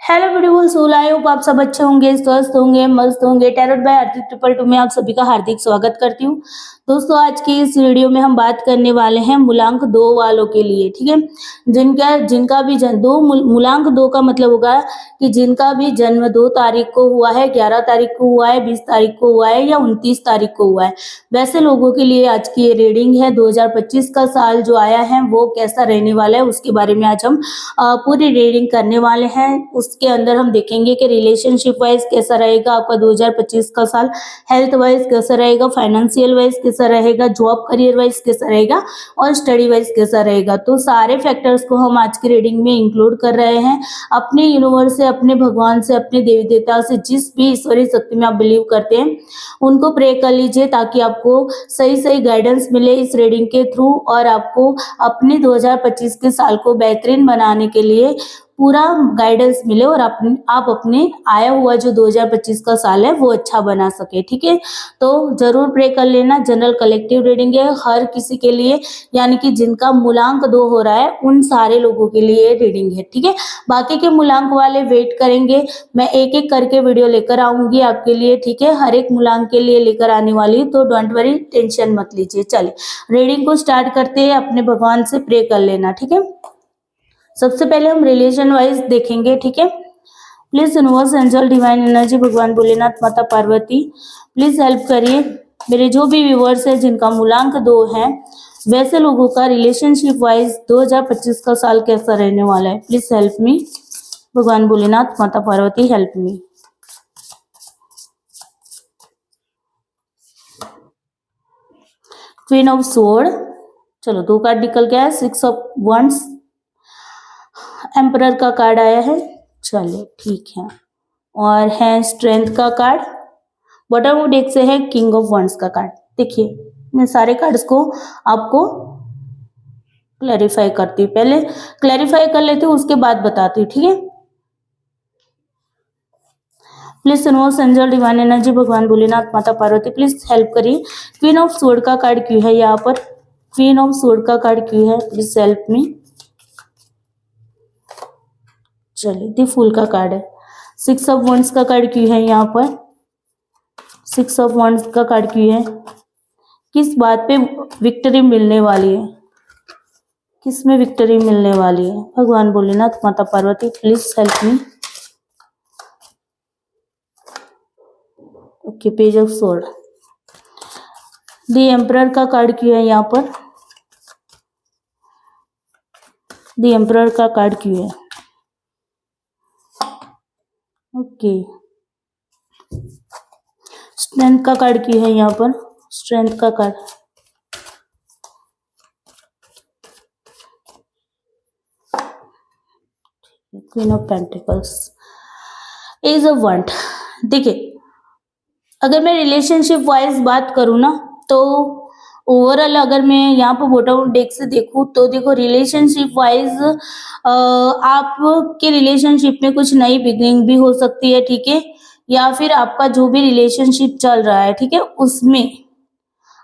Hello beautiful soul, I hope आप सब अच्छे होंगे, स्वस्थ होंगे, मस्त होंगे। Tarot by Aarti triple two में आप सभी का हार्दिक स्वागत करती हूँ। दोस्तों, आज की इस वीडियो में हम बात करने वाले हैं मूलांक 2 वालों के लिए। ठीक है, जिनका जिनका भी मूलांक 2 का मतलब होगा कि जिनका भी जन्म 2 तारीख को हुआ है, 11 तारीख को हुआ है, 20 तारीख को हुआ है या 29 तारीख को हुआ है, वैसे लोगों के लिए आज की ये रीडिंग है। 2025 का साल जो आया है वो कैसा रहने वाला है उसके बारे में आज हम पूरी रीडिंग करने वाले हैं। उसके अंदर हम देखेंगे कि रिलेशनशिप वाइज कैसा रहेगा आपका 2025 का साल, हेल्थ वाइज कैसा रहेगा, फाइनेंशियल वाइज कैसा रहेगा, जॉब करियर वाइज कैसा रहेगा और स्टडी वाइज कैसा रहेगा। तो सारे फैक्टर्स को हम आज की रीडिंग में इंक्लूड कर रहे हैं। अपने यूनिवर्स से, अपने भगवान से, अपने देवी देवता से, जिस भी ईश्वरीय शक्ति में आप बिलीव करते हैं उनको प्रे कर लीजिए ताकि आपको सही सही गाइडेंस मिले इस रीडिंग के थ्रू और आपको अपने 2025 के साल को बेहतरीन बनाने के लिए पूरा गाइडेंस मिले और आप अपने आया हुआ जो 2025 का साल है वो अच्छा बना सके। ठीक है, तो जरूर प्रे कर लेना। जनरल कलेक्टिव रीडिंग है हर किसी के लिए, यानी कि जिनका मूलांक 2 हो रहा है उन सारे लोगों के लिए रीडिंग है। ठीक है, बाकी के मूलांक वाले वेट करेंगे, मैं एक एक करके वीडियो लेकर आऊंगी आपके लिए। ठीक है, हर एक मूलांक के लिए लेकर आने वाली, तो डोंट वरी, टेंशन मत लीजिए। चलिए रीडिंग को स्टार्ट करते हैं। अपने भगवान से प्रे कर लेना। ठीक है, सबसे पहले हम रिलेशन वाइज देखेंगे। ठीक है, please universe, angel, divine energy, भगवान भोलेनाथ, माता पार्वती, प्लीज हेल्प करिए मेरे जो भी व्यूवर्स है जिनका मूलांक 2 है, वैसे लोगों का रिलेशनशिप वाइज 2025 का साल कैसा रहने वाला है। प्लीज हेल्प मी, भगवान भोलेनाथ, माता Parvati, help me. Queen of sword, चलो 2 कार्ड निकल गया है। 6 ऑफ वंड्स, एम्परर का कार्ड आया है। चलिए ठीक है, और है स्ट्रेंथ का कार्ड। बॉटम ऑफ डेक से है किंग ऑफ वंड्स का कार्ड। देखिए, मैं सारे कार्ड्स को आपको क्लैरिफाई करती हूँ, पहले क्लैरिफाई कर लेती हूँ उसके बाद बताती हूँ। ठीक है, please universe, angel, divine energy, भगवान भोलेनाथ, माता पार्वती, प्लीज हेल्प करिए। क्वीन ऑफ स्वॉर्ड का कार्ड क्यों है यहाँ पर? क्वीन ऑफ स्वॉर्ड का कार्ड क्यों है? प्लीज हेल्प मी। चलिए, दी फूल का कार्ड है। 6 ऑफ वंड्स का कार्ड क्यों है यहाँ पर? 6 ऑफ वंड्स का कार्ड क्यों है? किस बात पे विक्ट्री मिलने वाली है? किस में विक्ट्री मिलने वाली है? भगवान भोलेनाथ, माता Parvati, please help me. Okay, page of sword. The emperor का कार्ड क्यों है यहाँ पर? दी एम्परर का कार्ड क्यों है? ओके, स्ट्रेंथ का कार्ड क्यों है यहाँ पर? स्ट्रेंथ का card. Queen of pentacles, ace of wand. देखिए, अगर मैं रिलेशनशिप वाइज बात करूँ ना, तो ओवरऑल अगर मैं यहाँ पर बॉटम डेक से देखूँ तो देखो, रिलेशनशिप वाइज आपके रिलेशनशिप में कुछ नई बिगनिंग भी हो सकती है। ठीक है, या फिर आपका जो भी रिलेशनशिप चल रहा है, ठीक है, उसमें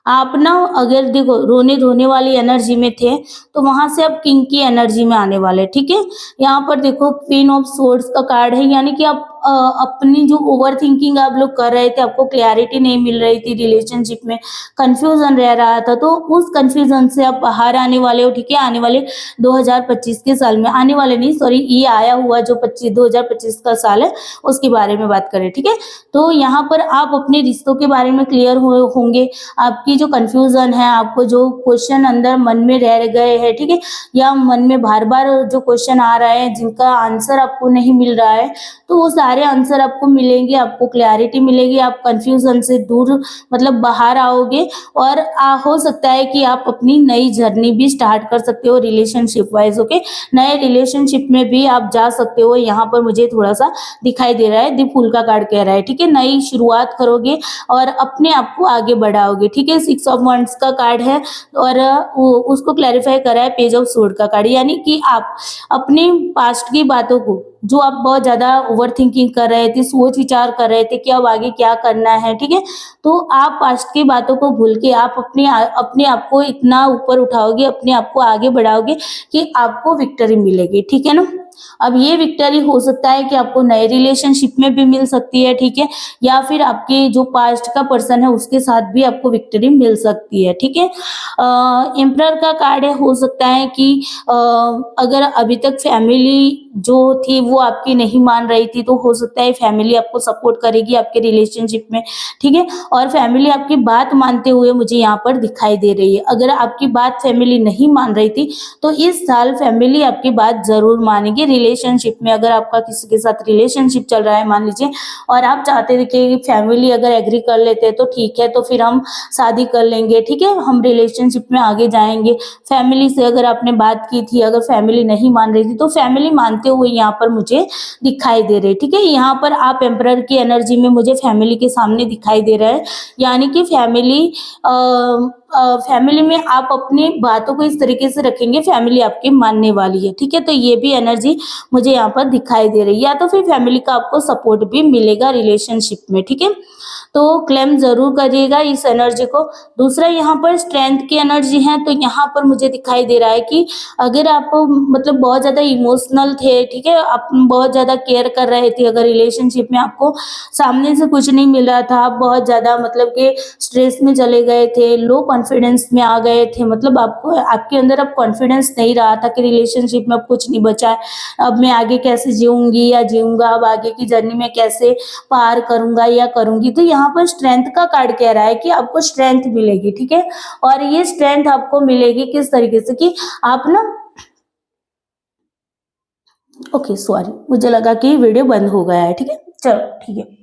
आप ना, अगर देखो रोने धोने वाली एनर्जी में थे तो वहां से आप किंग की एनर्जी में आने वाले। ठीक है, यहाँ पर देखो क्वीन ऑफ सोर्ड्स का कार्ड है, यानी कि आप अपनी जो ओवर थिंकिंग आप लोग कर रहे थे, आपको क्लैरिटी नहीं मिल रही थी रिलेशनशिप में, कंफ्यूजन रह रहा था, तो उस कंफ्यूजन से आप बाहर आने वाले हो। ठीक है, आने वाले 2025 के साल में, आने वाले नहीं, सॉरी, ये आया हुआ जो 2025 का साल है उसके बारे में बात करें। ठीक है, तो यहाँ पर आप अपने रिश्तों के बारे में क्लियर होंगे। आपकी जो कंफ्यूजन है, आपको जो क्वेश्चन अंदर मन में रह गए हैं, ठीक है, या मन में बार बार जो क्वेश्चन आ रहा है जिनका आंसर आपको नहीं मिल रहा है, तो वो सारे आंसर आपको मिलेंगे, आपको क्लैरिटी मिलेगी, आप कंफ्यूजन से दूर मतलब बाहर आओगे और हो सकता है कि आप अपनी नई जर्नी भी स्टार्ट कर सकते हो रिलेशनशिप वाइज। ओके, नए रिलेशनशिप में भी आप जा सकते हो। यहाँ पर मुझे थोड़ा सा दिखाई दे रहा है, दी फूल का कार्ड कह रहा है। ठीक है, नई शुरुआत करोगे और अपने आप को आगे बढ़ाओगे। ठीक है, 6 ऑफ वंड्स का कार्ड है और उसको क्लैरिफाई करा है पेज ऑफ स्वॉर्ड का कार्ड, यानी कि आप अपने पास्ट की बातों को, जो आप बहुत ज्यादा ओवर थिंकिंग कर रहे थे, सोच विचार कर रहे थे कि अब आगे क्या करना है, ठीक है, तो आप पास्ट की बातों को भूल के आप अपने आप को इतना ऊपर उठाओगे, अपने आप को आगे बढ़ाओगे कि आपको विक्ट्री मिलेगी। ठीक है ना, अब ये विक्ट्री हो सकता है कि आपको नए रिलेशनशिप में भी मिल सकती है, ठीक है, या फिर आपके जो पास्ट का पर्सन है उसके साथ भी आपको विक्ट्री मिल सकती है, ठीक है। एम्परर का कार्ड है, हो सकता है कि अगर अभी तक फैमिली जो थी वो आपकी नहीं मान रही थी, तो हो सकता है फैमिली आपको सपोर्ट करेगी आपके रिलेशनशिप में, ठीक है। और फैमिली आपकी बात मानते हुए मुझे यहाँ पर दिखाई दे रही है। अगर आपकी बात फैमिली नहीं मान रही थी तो इस साल फैमिली आपकी बात जरूर मानेगी रिलेशनशिप में। अगर आपका किसी के साथ रिलेशनशिप चल रहा है मान लीजिए, और आप चाहते थे कि फैमिली अगर एग्री कर लेते तो ठीक है, तो फिर हम शादी कर लेंगे, ठीक है, हम रिलेशनशिप में आगे जाएंगे। फैमिली से अगर आपने बात की थी, अगर फैमिली नहीं मान रही थी, तो फैमिली मानते हुए यहाँ पर मुझे दिखाई दे रहे, ठीक है। यहाँ पर आप एम्परर की एनर्जी में मुझे फैमिली के सामने दिखाई दे रहा है, यानी कि फैमिली में आप अपनी बातों को इस तरीके से रखेंगे, फैमिली आपकी मानने वाली है, ठीक है। तो ये भी एनर्जी मुझे यहाँ पर दिखाई दे रही है, या तो फिर फैमिली का आपको सपोर्ट भी मिलेगा रिलेशनशिप में, ठीक है। तो क्लेम जरूर करिएगा इस एनर्जी को। दूसरा यहाँ पर स्ट्रेंथ की एनर्जी है, तो यहाँ पर मुझे दिखाई दे रहा है कि अगर आप मतलब बहुत ज्यादा इमोशनल थे, ठीक है, आप बहुत ज्यादा केयर कर रहे थे, अगर रिलेशनशिप में आपको सामने से कुछ नहीं मिल रहा था, आप बहुत ज्यादा मतलब कि स्ट्रेस में चले गए थे, लो कॉन्फिडेंस में आ गए थे, मतलब आपको आपके अंदर अब कॉन्फिडेंस नहीं रहा था कि रिलेशनशिप में अब कुछ नहीं बचा है, अब मैं आगे कैसे जीऊंगी या जीऊंगा, अब आगे की जर्नी में कैसे पार करूंगा या करूंगी। तो यहाँ पर स्ट्रेंथ का कार्ड कह रहा है कि आपको स्ट्रेंथ मिलेगी, ठीक है। और ये स्ट्रेंथ आपको मिलेगी किस तरीके से कि आप ना, ओके सॉरी, मुझे लगा कि वीडियो बंद हो गया है, ठीक है, चलो ठीक है।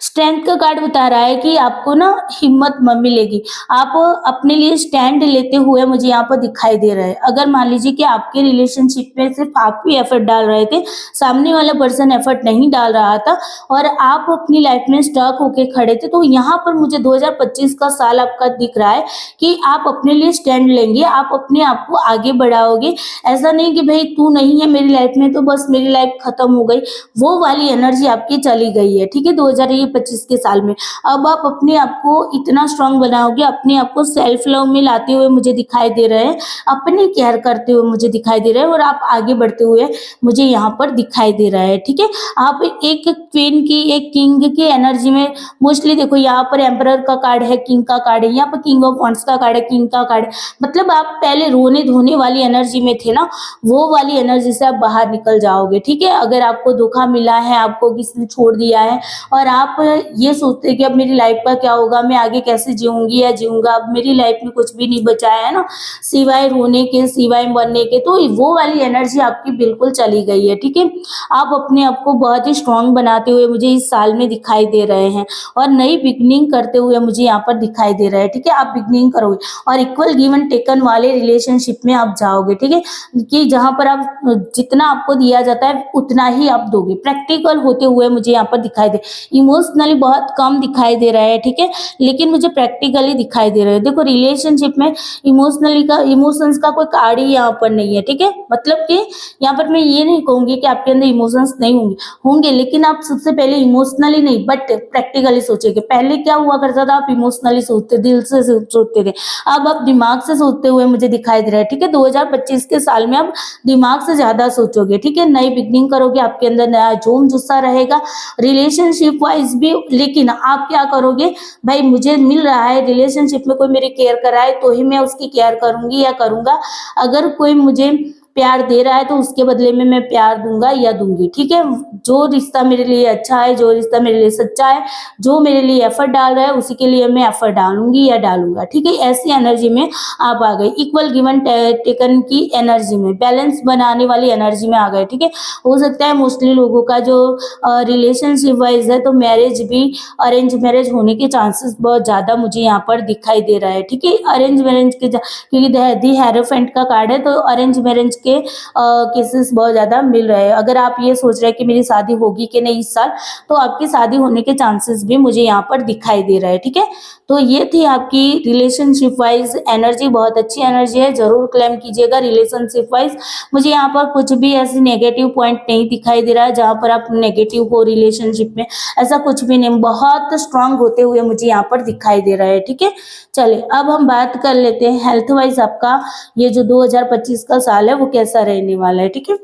स्ट्रेंथ का कार्ड बता रहा है कि आपको ना हिम्मत मिलेगी, आप अपने लिए स्टैंड लेते हुए मुझे यहाँ पर दिखाई दे रहा है। अगर मान लीजिए कि आपके रिलेशनशिप में सिर्फ आप ही एफर्ट डाल रहे थे, सामने वाला पर्सन एफर्ट नहीं डाल रहा था और आप अपनी लाइफ में स्टक होके खड़े थे, तो यहाँ पर मुझे 2025 का साल आपका दिख रहा है कि आप अपने लिए स्टैंड लेंगे, आप अपने आप को आगे बढ़ाओगे। ऐसा नहीं कि भाई तू नहीं है मेरी लाइफ में तो बस मेरी लाइफ खत्म हो गई, वो वाली एनर्जी आपकी चली गई है, ठीक है, 2025 के साल में। अब आप अपने आप को इतना स्ट्रांग बनाओगे, अपने आप को सेल्फ लव में लाते हुए मुझे दिखाई दे रहे हैं, अपनी केयर करते हुए मुझे दिखाई दे रहे हैं, और आप आगे बढ़ते हुए मुझे यहाँ पर दिखाई दे रहा है, ठीक है। आप एक क्वीन की, एक किंग की एनर्जी में मोस्टली देखो, यहाँ पर एम्परर का कार्ड है, किंग का कार्ड है, यहाँ पर किंग ऑफ वॉन्ड्स का कार्ड है, किंग का कार्ड है। मतलब आप पहले रोने धोने वाली एनर्जी में थे ना, वो वाली एनर्जी से आप बाहर निकल जाओगे, ठीक है। अगर आपको धोखा मिला है, आपको किसी ने छोड़ दिया है और आप ये सोचते हैं कि अब मेरी लाइफ का क्या होगा, मैं आगे कैसे जीऊंगी या जीऊंगा, अब मेरी लाइफ में कुछ भी नहीं बचा है ना सिवाय रोने के, सिवाय मरने के, तो वो वाली एनर्जी आपकी बिल्कुल चली गई है, ठीक है। आप अपने आप को बहुत ही स्ट्रांग बनाते हुए मुझे इस साल में दिखाई दे रहे हैं, और नई बिगनिंग करते हुए मुझे यहाँ पर दिखाई दे रहा है, ठीक है। आप बिगनिंग करोगे और इक्वल गिवन टेकन वाले रिलेशनशिप में आप जाओगे, ठीक है, कि जहां पर आप जितना आपको दिया जाता है उतना ही आप दोगे। प्रैक्टिकल होते हुए मुझे यहाँ पर दिखाई दे, इमोशनली बहुत कम दिखाई दे रहा है, ठीक है, लेकिन मुझे प्रैक्टिकली दिखाई दे रहा है। देखो रिलेशनशिप में इमोशनली का, इमोशंस का कोई कार्ड ही यहाँ पर नहीं है, ठीक है। मतलब कि यहाँ पर मैं ये नहीं कहूंगी कि आपके अंदर इमोशंस नहीं होंगे, लेकिन आप सबसे पहले इमोशनली नहीं बट प्रैक्टिकली सोचेंगे। पहले क्या हुआ करता था, आप इमोशनली सोचते, दिल से सोचते थे, अब आप दिमाग से सोचते हुए मुझे दिखाई दे रहा है, ठीक है। 2025 के साल में आप दिमाग से ज्यादा सोचोगे, ठीक है, नई बिगनिंग करोगे, आपके अंदर नया जोम जुस्सा रहेगा रिलेशनशिप वाइज भी। लेकिन आप क्या करोगे, भाई मुझे मिल रहा है रिलेशनशिप में कोई मेरी केयर कर रहा है तो ही मैं उसकी केयर करूंगी या करूंगा, अगर कोई मुझे प्यार दे रहा है तो उसके बदले में मैं प्यार दूंगा या दूंगी, ठीक है। जो रिश्ता मेरे लिए अच्छा है, जो रिश्ता मेरे लिए सच्चा है, जो मेरे लिए एफर्ट डाल रहा है उसी के लिए मैं एफर्ट डालूंगी या डालूंगा, ठीक है। ऐसी एनर्जी में आप आ गए, इक्वल गिवन टेकन की एनर्जी में, बैलेंस बनाने वाली एनर्जी में आ गए, ठीक है। हो सकता है मोस्टली लोगों का जो रिलेशनशिप वाइज है तो मैरिज भी, अरेंज मैरिज होने के चांसेस बहुत ज्यादा मुझे यहाँ पर दिखाई दे रहा है, ठीक है। अरेंज मैरिज के क्योंकि दी हेरोफेंट का कार्ड है, तो अरेंज मैरिज के केसेस बहुत ज्यादा मिल रहे हैं। अगर आप ये सोच रहे हैं कि मेरी शादी होगी कि नहीं इस साल, तो आपकी शादी होने के चांसेस भी मुझे यहाँ पर दिखाई दे रहा है, ठीक है। तो ये थी आपकी रिलेशनशिप वाइज एनर्जी, बहुत अच्छी एनर्जी है, जरूर क्लेम कीजिएगा रिलेशनशिप वाइज। मुझे यहाँ पर कुछ भी ऐसी नेगेटिव पॉइंट नहीं दिखाई दे रहा है जहां पर आप नेगेटिव हो रिलेशनशिप में, ऐसा कुछ भी नहीं, बहुत स्ट्रांग होते हुए मुझे यहाँ पर दिखाई दे रहा है, ठीक है। चलिए अब हम बात कर लेते हैं हेल्थ वाइज आपका ये जो 2025 का साल है वो कैसा रहने वाला है, ठीक है।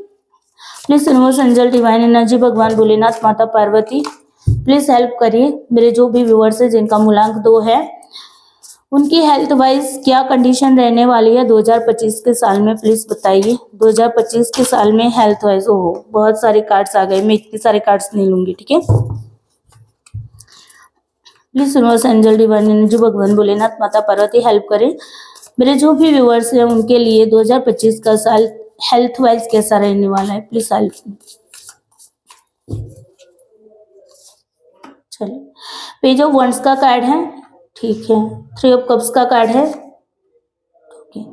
Please universe angel divine energy भगवान भोलेनाथ माता पार्वती प्लीज हेल्प करिए मेरे जो भी व्यूअर्स है जिनका मूलांक 2 है, उनकी हेल्थ वाइज क्या कंडीशन रहने वाली है 2025 के साल में, प्लीज बताइए। 2025 के साल में हेल्थ वाइज, ओहो बहुत सारे कार्ड्स आ गए, मैं इतने सारे कार्ड्स नहीं लूंगी, ठीक है। Please universe angel divine energy भगवान भोलेनाथ माता पार्वती हेल्प करें मेरे जो भी व्यूअर्स हैं उनके लिए 2025 का साल हेल्थ वाइज कैसा रहने वाला है, प्लीज हेल्प। चलिए, पेज ऑफ वंड्स का कार्ड है, ठीक है। 3 ऑफ कप्स का कार्ड है, ठीक है।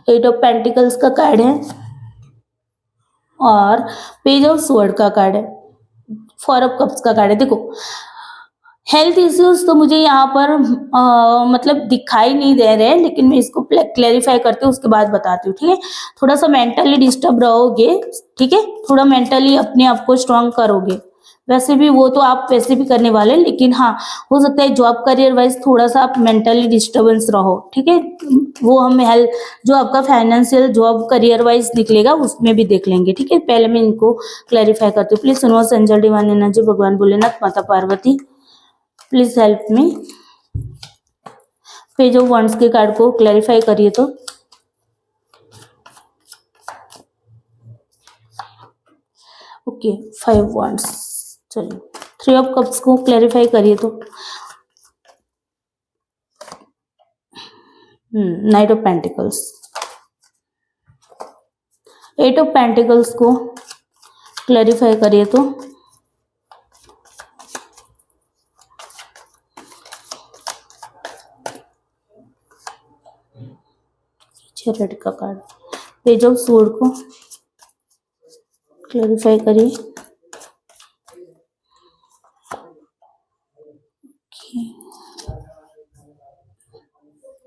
8 ऑफ पेंटिकल्स का कार्ड है और पेज ऑफ स्वॉर्ड का कार्ड है। 4 ऑफ कप्स का कार्ड है। देखो हेल्थ इश्यूज तो मुझे यहाँ पर मतलब दिखाई नहीं दे रहे हैं, लेकिन मैं इसको क्लेरिफाई करती हूँ उसके बाद बताती हूँ, ठीक है। थोड़ा सा मेंटली डिस्टर्ब रहोगे, ठीक है, थोड़ा मेंटली अपने आप को स्ट्रांग करोगे, वैसे भी वो तो आप वैसे भी करने वाले, लेकिन हाँ हो सकता है जॉब करियर वाइज थोड़ा सा आप मेंटली डिस्टर्बेंस रहो, ठीक है। वो हम हेल्थ जो आपका फाइनेंशियल जॉब करियर वाइज निकलेगा उसमें भी देख लेंगे, ठीक है। पहले मैं इनको क्लैरिफाई करती हूँ। Please universe angel divine energy भगवान भोलेनाथ माता Parvati please help me. Page of wands के कार्ड को क्लैरिफाई करिए तो। ओके 5 वंड्स, चलिए 3 ऑफ कप्स को क्लैरिफाई करिए तो। Night of pentacles, 8 of pentacles को क्लैरिफाई करिए तो। रेड का कार्ड, पेज ऑफ स्वॉर्ड को क्लैरिफाई करिए।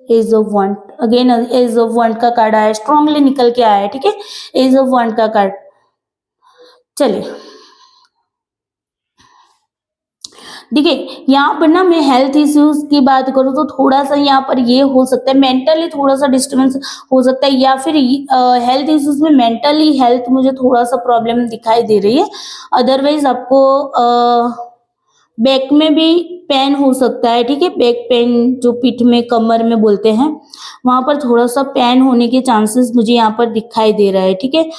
एज ऑफ वंड, अगेन एज ऑफ वंड का कार्ड आया, स्ट्रांगली निकल के आया है, ठीक है। एज ऑफ वंड का कार्ड, चलिए देखिए यहाँ पर ना मैं हेल्थ इश्यूज की बात करूँ तो थोड़ा सा यहाँ पर ये हो सकता है मेंटली थोड़ा सा डिस्टर्बेंस हो सकता है, या फिर हेल्थ इश्यूज में मेंटली हेल्थ मुझे थोड़ा सा प्रॉब्लम दिखाई दे रही है। अदरवाइज आपको बैक में भी पेन हो सकता है, ठीक है। बैक पेन जो पीठ में कमर में बोलते हैं, वहां पर थोड़ा सा पेन होने के चांसेस मुझे यहाँ पर दिखाई दे रहा है, ठीक है।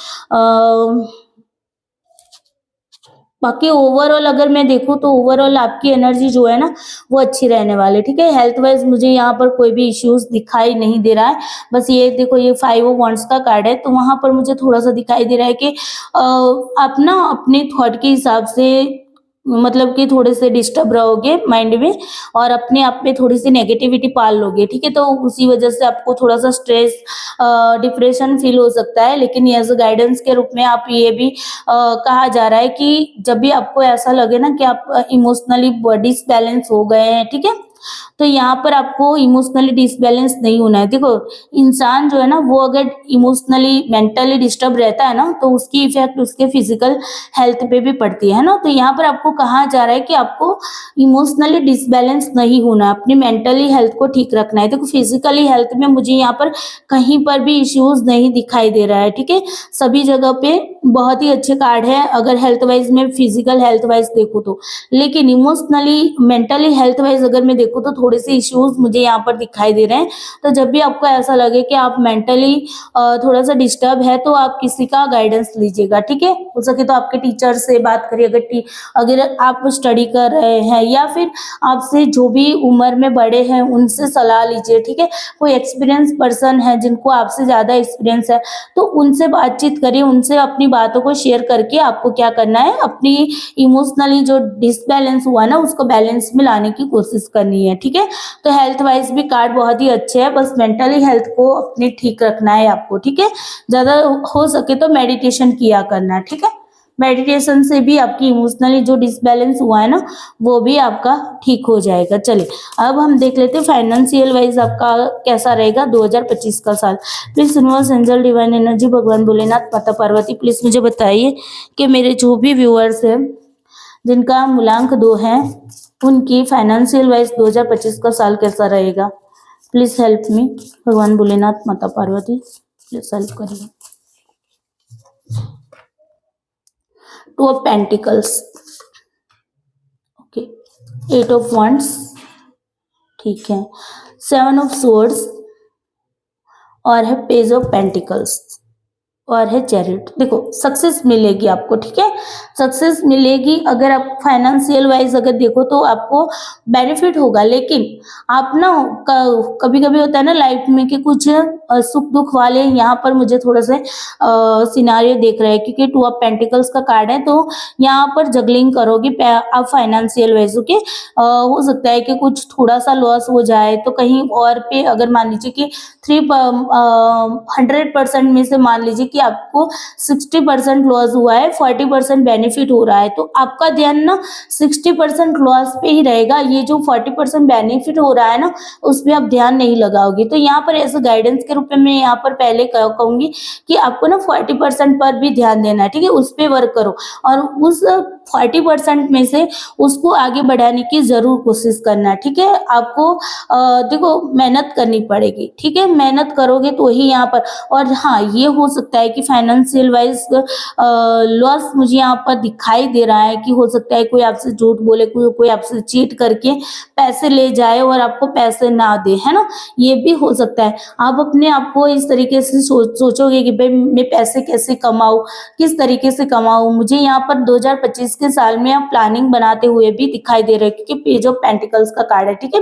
बाकी ओवरऑल अगर मैं देखूं तो ओवरऑल आपकी एनर्जी जो है ना वो अच्छी रहने वाली है, ठीक है। हेल्थ वाइज मुझे यहाँ पर कोई भी इश्यूज दिखाई नहीं दे रहा है। बस ये देखो ये 5 ऑफ वंड्स का कार्ड है, तो वहां पर मुझे थोड़ा सा दिखाई दे रहा है कि आप ना अपने थॉट के हिसाब से मतलब कि थोड़े से डिस्टर्ब रहोगे माइंड में और अपने आप में थोड़ी सी नेगेटिविटी पाल लोगे, ठीक है। तो उसी वजह से आपको थोड़ा सा स्ट्रेस डिप्रेशन फील हो सकता है, लेकिन एज अ गाइडेंस के रूप में आप ये भी कहा जा रहा है कि जब भी आपको ऐसा लगे ना कि आप इमोशनली डिसबैलेंस हो गए हैं, ठीक है, तो यहाँ पर आपको इमोशनली डिसबैलेंस नहीं होना है। देखो इंसान जो है ना वो अगर इमोशनली मेंटली डिस्टर्ब रहता है ना तो उसकी इफेक्ट उसके फिजिकल हेल्थ पे भी पड़ती है ना। तो यहाँ पर आपको कहा जा रहा है कि आपको इमोशनली डिसबैलेंस नहीं होना, अपनी मेंटली हेल्थ को ठीक रखना है। देखो फिजिकली हेल्थ में मुझे यहाँ पर कहीं पर भी इश्यूज नहीं दिखाई दे रहा है, ठीक है। सभी जगह पे बहुत ही अच्छे कार्ड है अगर हेल्थ वाइज में फिजिकल हेल्थ वाइज देखो तो, लेकिन इमोशनली मेंटली हेल्थ वाइज अगर मैं देखूँ तो थोड़े से इश्यूज मुझे यहाँ पर दिखाई दे रहे हैं। तो जब भी आपको ऐसा लगे कि आप मेंटली थोड़ा सा डिस्टर्ब है तो आप किसी का गाइडेंस लीजिएगा, ठीक है। हो सके तो आपके टीचर से बात करिए, अगर आप स्टडी कर रहे हैं या फिर आपसे जो भी उम्र में बड़े हैं उनसे सलाह लीजिए, ठीक है। कोई एक्सपीरियंस पर्सन है जिनको आपसे ज्यादा एक्सपीरियंस है तो उनसे बातचीत करिए, उनसे अपनी बातों को शेयर करके आपको क्या करना है अपनी इमोशनली जो डिसबैलेंस हुआ ना उसको बैलेंस में लाने की कोशिश करनी है, ठीक है। तो हेल्थ वाइज भी कार्ड बहुत ही अच्छे है, बस मेंटली हेल्थ को अपने ठीक रखना है आपको, ठीक है। ज्यादा हो सके तो मेडिटेशन किया करना है, ठीक है। मेडिटेशन से भी आपकी इमोशनली जो डिसबैलेंस हुआ है ना वो भी आपका ठीक हो जाएगा। चलिए अब हम देख लेते हैं फाइनेंशियल वाइज आपका कैसा रहेगा 2025 का साल। Please universe angel divine energy भगवान भोलेनाथ माता पार्वती प्लीज मुझे बताइए कि मेरे जो भी व्यूअर्स हैं जिनका मूलांक 2 है उनकी फाइनेंशियल वाइज 2025 का साल कैसा रहेगा। प्लीज हेल्प मी भगवान भोलेनाथ माता पार्वती प्लीज हेल्प करिए। Two of pentacles, okay, eight of wands, ठीक है, सेवन ऑफ सोर्ड्स, और है पेज ऑफ पेंटिकल्स, और है चैरिट। देखो सक्सेस मिलेगी आपको, ठीक है, सक्सेस मिलेगी। अगर आप फाइनेंशियल वाइज अगर देखो तो आपको बेनिफिट होगा, लेकिन आप ना कभी कभी होता है ना लाइफ में कि कुछ सुख दुख वाले यहाँ पर मुझे थोड़ा सा सिनारियो देख रहे हैं, क्योंकि टू ऑफ पेंटिकल्स का कार्ड है, तो यहाँ पर जगलिंग करोगे आप फाइनेंशियल वाइज, ओके। हो सकता है कि कुछ थोड़ा सा लॉस हो जाए, तो कहीं और पे अगर मान लीजिए कि 100% में से मान लीजिए कि आपको 60% लॉस हुआ है, 40% बेनिफिट हो रहा है, तो आपका ध्यान ना 60% लॉस पे ही रहेगा। ये जो 40% बेनिफिट हो रहा है ना, उस पे आप ध्यान नहीं लगाओगे। तो यहाँ पर ऐसे गाइडेंस के रूप में मैं यहाँ पर पहले कहूंगी कि आपको ना 40% पर भी ध्यान देना है, ठीक है, उस पे वर्क करो, और उस 40% में से उसको आगे बढ़ाने की जरूर कोशिश करना है, ठीक है। आपको देखो मेहनत करनी पड़ेगी, ठीक है, मेहनत करोगे तो ही यहाँ पर। और हाँ, ये हो सकता है कि फाइनेंशियल वाइज लॉस मुझे यहाँ पर दिखाई दे रहा है, कि हो सकता है कोई आपसे झूठ बोले, कोई आपसे चीट करके पैसे ले जाए और आपको पैसे ना दे, है ना, ये भी हो सकता है। आप अपने आप को इस तरीके से सोचोगे कि भाई मैं पैसे कैसे कमाऊं, किस तरीके से कमाऊं। मुझे यहाँ पर 2025 के साल में आप प्लानिंग बनाते हुए भी दिखाई दे रहे हैं, क्योंकि पेज ऑफ पेंटिकल्स का कार्ड है, ठीक है।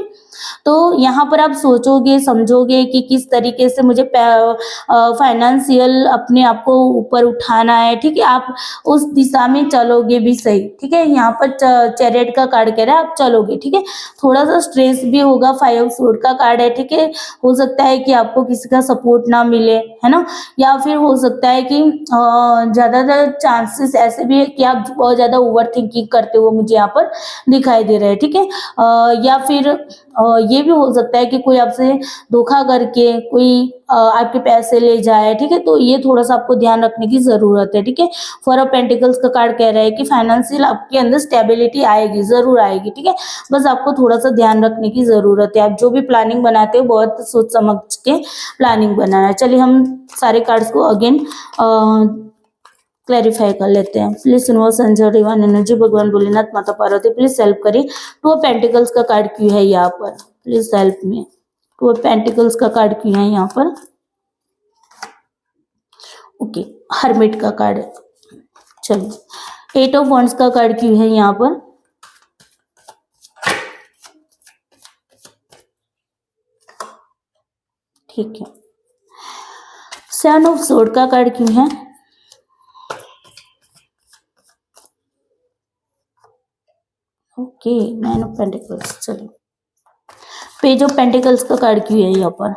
तो यहाँ पर आप सोचोगे समझोगे कि किस तरीके से मुझे फाइनेंशियल अपने आप को ऊपर उठाना है, ठीक है, आप उस दिशा में चलोगे भी सही, ठीक है। यहाँ पर चैरियट का कार्ड कह रहा है आप चलोगे, ठीक है। थोड़ा सा स्ट्रेस भी होगा, 5 ऑफ सोर्ड का कार्ड है, ठीक है। हो सकता है कि आपको किसी का सपोर्ट ना मिले, है ना, या फिर हो सकता है कि ज्यादातर चांसेस ऐसे भी है कि आप बहुत ज्यादा ओवर थिंकिंग करते हुए मुझे यहाँ पर दिखाई दे रहे हैं, ठीक है। या फिर ये भी हो सकता है कि कोई आपसे धोखा करके कोई आपके पैसे ले जाए, ठीक है, तो ये थोड़ा सा आपको ध्यान रखने की जरूरत है, ठीक है। 4 ऑफ पेंटिकल्स का कार्ड कह रहा है कि फाइनेंशियल आपके अंदर स्टेबिलिटी आएगी, जरूर आएगी, ठीक है। बस आपको थोड़ा सा ध्यान रखने की जरूरत है। आप जो भी प्लानिंग बनाते हो बहुत सोच समझ के प्लानिंग बनाना है। चलिए हम सारे कार्ड्स को अगेन क्लैरिफाई कर लेते हैं। प्लीज सुनो संजय डिवाइन एनर्जी, भगवान भोलेनाथ, माता पार्वती प्लीज हेल्प करिए। 2 ऑफ पेंटिकल्स का कार्ड क्यों है यहाँ पर, please help me. 2 of pentacles का कार्ड क्यों है यहाँ पर, ओके, हर्मिट का कार्ड है। चलिए 8 ऑफ वंड्स का कार्ड क्यों है यहाँ पर, ठीक है। 7 ऑफ सोर्ड का कार्ड क्यों है, ओके। 9 of pentacles. चलिए पेज ऑफ पेंटिकल्स का कार्ड क्यों है यहाँ पर,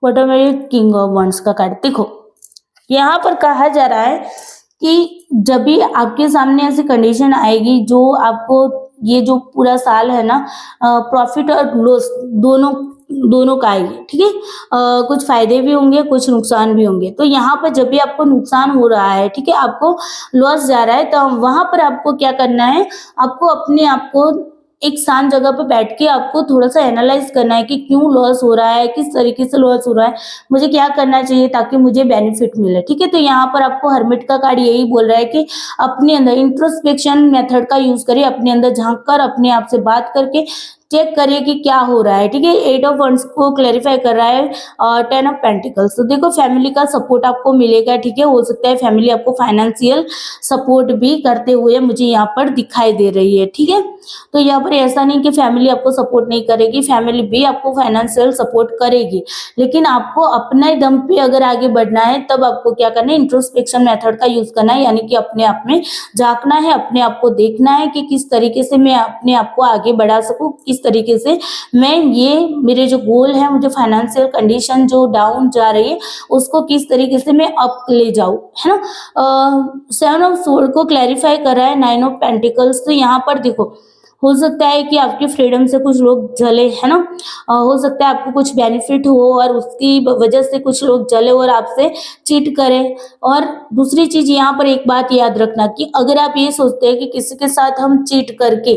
व्हाट आर मेरी किंग ऑफ वंड्स का कार्ड। देखो यहाँ पर कहा जा रहा है कि जब भी आपके सामने ऐसी कंडीशन आएगी जो आपको ये जो पूरा साल है ना प्रॉफिट और लॉस दोनों का आएगी, ठीक है। कुछ फायदे भी होंगे, कुछ नुकसान भी होंगे। तो यहाँ पर जब भी आपको नुकसान हो रहा है, ठीक है, आपको लॉस जा रहा है, तो वहां पर आपको क्या करना है, आपको अपने आप को एक शांत जगह पर बैठ के आपको थोड़ा सा एनालाइज करना है कि क्यों लॉस हो रहा है, किस तरीके से लॉस हो रहा है, मुझे क्या करना चाहिए ताकि मुझे बेनिफिट मिले, ठीक है। तो यहाँ पर आपको हर्मिट का कार्ड यही बोल रहा है कि अपने अंदर इंट्रोस्पेक्शन मेथड का यूज करिए, अपने अंदर झांक कर अपने आप से बात करके चेक करिए कि क्या हो रहा है, ठीक है। 8 ऑफ वंड्स को क्लैरिफाई कर रहा है 10 ऑफ पेंटिकल्स। तो देखो फैमिली का सपोर्ट आपको मिलेगा, ठीक है। हो सकता है फैमिली आपको फाइनेंशियल सपोर्ट भी करते हुए मुझे यहाँ पर दिखाई दे रही है, ठीक है। तो यहाँ पर ऐसा नहीं कि फैमिली आपको सपोर्ट नहीं करेगी, फैमिली भी आपको फाइनेंशियल सपोर्ट करेगी, लेकिन आपको अपने दम पे अगर आगे बढ़ना है तब आपको क्या करना है, इंट्रोस्पेक्शन मेथड का यूज करना है, यानी कि अपने आप में झांकना है, अपने आप को देखना है कि किस तरीके से मैं अपने आप को आगे बढ़ा सकूं, किस तरीके से मैं ये मेरे जो गोल है, मुझे फाइनेंशियल कंडीशन जो डाउन जा रही है उसको किस तरीके से मैं अप ले जाऊं, है ना। 7 ऑफ सोर्ड को क्लैरिफाई कर रहा है 9 ऑफ पेंटिकल्स। तो यहाँ पर देखो हो सकता है कि आपकी फ्रीडम से कुछ लोग जले, है ना, हो सकता है आपको कुछ बेनिफिट हो और उसकी वजह से कुछ लोग जले और आपसे चीट करें। और दूसरी चीज यहाँ पर एक बात याद रखना कि अगर आप ये सोचते हैं कि किसी के साथ हम चीट करके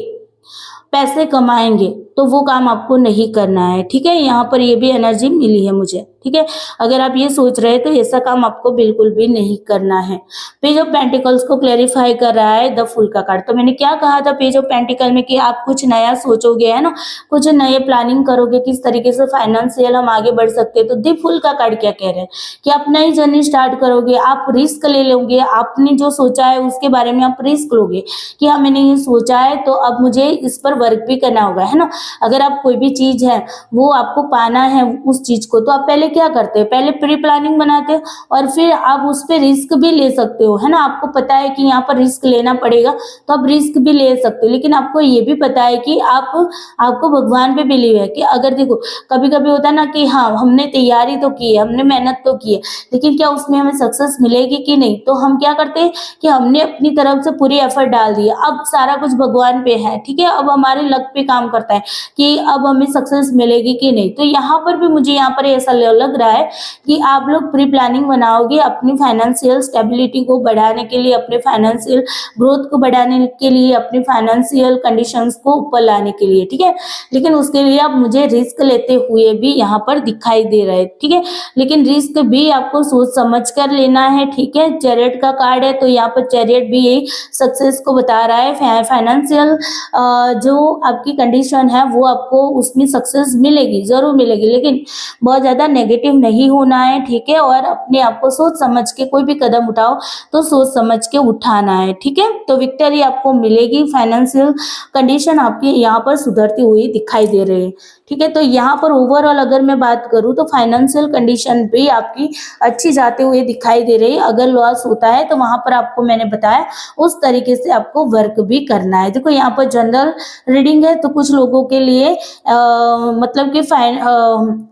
पैसे कमाएंगे, तो वो काम आपको नहीं करना है, ठीक है। यहाँ पर ये भी एनर्जी मिली है मुझे, ठीक है। अगर आप ये सोच रहे हैं तो ऐसा काम आपको बिल्कुल भी नहीं करना है। पेज ऑफ पेंटिकल्स को क्लेरिफाई कर रहा है द फूल का कार्ड। तो मैंने क्या कहा था पेज ऑफ पेंटिकल में कि आप कुछ नया सोचोगे, है ना, कुछ नए प्लानिंग करोगे, किस तरीके से फाइनेंशियल हम आगे बढ़ सकते हैं। तो द फूल का कार्ड क्या कह रहे हैं कि आप नई जर्नी स्टार्ट करोगे, आप रिस्क ले लोगे, आपने जो सोचा है उसके बारे में आप रिस्क लोगे कि हाँ मैंने ये सोचा है तो अब मुझे इस पर वर्क भी करना होगा, है ना। अगर आप कोई भी चीज है वो आपको पाना है उस चीज को, तो आप पहले क्या करते हैं, पहले प्री प्लानिंग बनाते हो और फिर आप उस पर रिस्क भी ले सकते हो, है ना। आपको पता है कि यहाँ पर रिस्क लेना पड़ेगा तो आप रिस्क भी ले सकते हो, लेकिन आपको ये भी पता है कि आपको भगवान पे बिलीव है कि अगर देखो कभी कभी होता है ना कि हाँ हमने तैयारी तो की है, हमने मेहनत तो की है, लेकिन क्या उसमें हमें सक्सेस मिलेगी कि नहीं। तो हम क्या करते हैं कि हमने अपनी तरफ से पूरी एफर्ट डाल दी है, अब सारा कुछ भगवान पे है, ठीक है। अब हमारे लक पे काम करता है कि अब हमें सक्सेस मिलेगी कि नहीं। तो यहाँ पर भी मुझे यहाँ पर ऐसा लग रहा है कि आप लोग प्री प्लानिंग बनाओगे अपनी फाइनेंशियल स्टेबिलिटी को बढ़ाने के लिए, अपने फाइनेंशियल ग्रोथ को बढ़ाने के लिए, अपनी फाइनेंशियल कंडीशंस को ऊपर लाने के लिए, ठीक है। लेकिन उसके लिए आप मुझे रिस्क लेते हुए भी यहाँ पर दिखाई दे रहे हैं, ठीक है। लेकिन रिस्क भी आपको सोच समझ कर लेना है, ठीक है। चैरियट का कार्ड है तो यहाँ पर चैरियट भी यही सक्सेस को बता रहा है। फाइनेंशियल जो आपकी कंडीशन है वो आपको उसमें सक्सेस मिलेगी, जरूर मिलेगी, लेकिन बहुत ज्यादा नेगेटिव नहीं होना है, ठीक है। और अपने आप को सोच समझ के कोई भी कदम उठाओ तो सोच समझ के उठाना है, ठीक है। तो विक्ट्री आपको मिलेगी, फाइनेंशियल कंडीशन आपकी यहाँ पर सुधरती हुई दिखाई दे रही है, ठीक है। तो यहाँ पर ओवरऑल अगर मैं बात करूँ तो फाइनेंशियल कंडीशन भी आपकी अच्छी जाते हुए दिखाई दे रही है। अगर लॉस होता है तो वहां पर आपको मैंने बताया उस तरीके से आपको वर्क भी करना है। देखो यहाँ पर जनरल रीडिंग है तो कुछ लोगों के लिए मतलब कि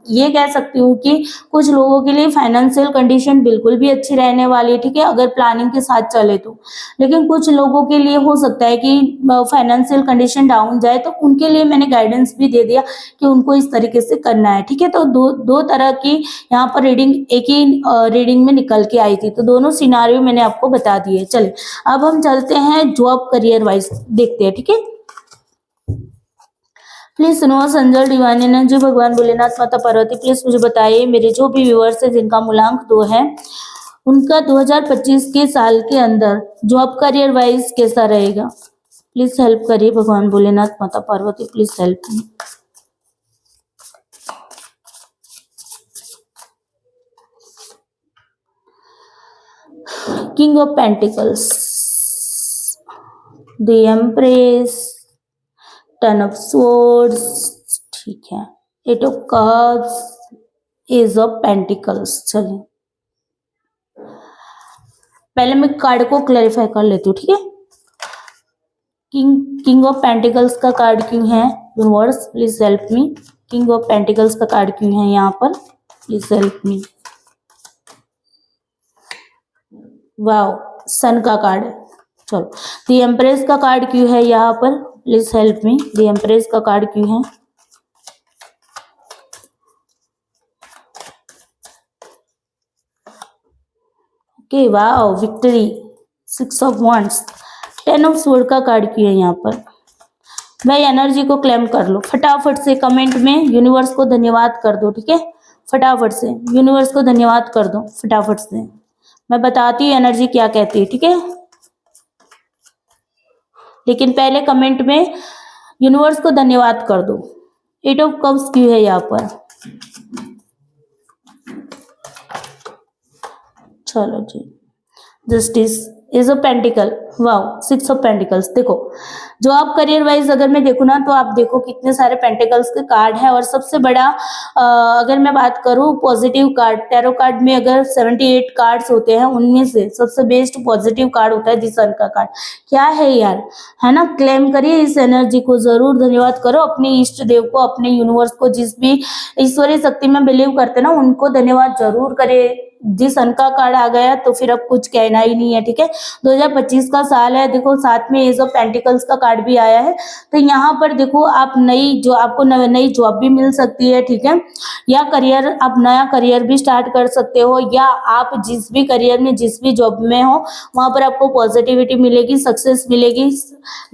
ये कह सकती हूँ कि कुछ लोगों के लिए फाइनेंशियल कंडीशन बिल्कुल भी अच्छी रहने वाली है, ठीक है, अगर प्लानिंग के साथ चले तो। लेकिन कुछ लोगों के लिए हो सकता है कि फाइनेंशियल कंडीशन डाउन जाए, तो उनके लिए मैंने गाइडेंस भी दे दिया कि उनको इस तरीके से करना है, ठीक है। तो दो तरह की यहाँ पर रीडिंग एक ही रीडिंग में निकल के आई थी, तो दोनों सिनारियो मैंने आपको बता दिए। चले अब हम चलते हैं जॉब करियर वाइज देखते हैं, ठीक है। प्लीज सुनो संजल डिवाइन एनर्जी, भगवान भोलेनाथ माता पार्वती प्लीज मुझे बताइए मेरे जो भी व्यूअर्स है जिनका मूलांक 2 है उनका 2025 के साल के अंदर जॉब करियर वाइज कैसा रहेगा। प्लीज हेल्प करिए भगवान भोलेनाथ माता Parvati, please help me. King of pentacles, the empress, 10 of swords, ठीक है, 8 of cups, ace of pentacles. चलिए पहले मैं कार्ड को क्लैरिफाई कर लेती हूँ, ठीक है। किंग ऑफ पेंटिकल्स का कार्ड क्यों है universe, please help me. King of pentacles का कार्ड क्यों है यहाँ पर, प्लीज हेल्प मी। वाओ, सन का कार्ड है। चलो द एम्प्रेस का कार्ड क्यों है यहाँ पर, please help me. The empress का कार्ड क्यों है, okay wow victory, 6 of wands, 10 of sword का कार्ड क्यों है यहाँ पर। भाई एनर्जी को क्लेम कर लो फटाफट से, कमेंट में यूनिवर्स को धन्यवाद कर दो, ठीक है। फटाफट से यूनिवर्स को धन्यवाद कर दो फटाफट से, मैं बताती हूँ एनर्जी क्या कहती है, ठीक है। लेकिन पहले कमेंट में यूनिवर्स को धन्यवाद कर दो। 8 ऑफ कप्स क्यों है यहाँ पर, चलो जी, justice, ace of pentacle, wow 6 of pentacles. देखो जॉब करियर वाइज अगर मैं देखूँ ना तो आप देखो कितने सारे पेंटिकल्स के कार्ड है। और सबसे बड़ा अगर मैं बात करूँ पॉजिटिव कार्ड, टैरो कार्ड में अगर 78 कार्ड्स होते हैं उनमें से सबसे बेस्ट पॉजिटिव कार्ड होता है दी सन का कार्ड। क्या है यार, है ना। क्लेम करिए इस एनर्जी को, जरूर धन्यवाद करो अपने इष्ट देव को, अपने यूनिवर्स को, जिस भी ईश्वरीय शक्ति में बिलीव करते ना उनको धन्यवाद जरूर करे। जिस सन का कार्ड आ गया तो फिर अब कुछ कहना ही नहीं है, ठीक है। 2025 का साल है। देखो साथ में एज ऑफ पेंटिकल्स का कार्ड भी आया है, तो यहाँ पर देखो आप आपको नई जॉब भी मिल सकती है, ठीक है, या आप नया करियर भी स्टार्ट कर सकते हो, या आप जिस भी करियर में जिस भी जॉब में हो वहां पर आपको पॉजिटिविटी मिलेगी, सक्सेस मिलेगी।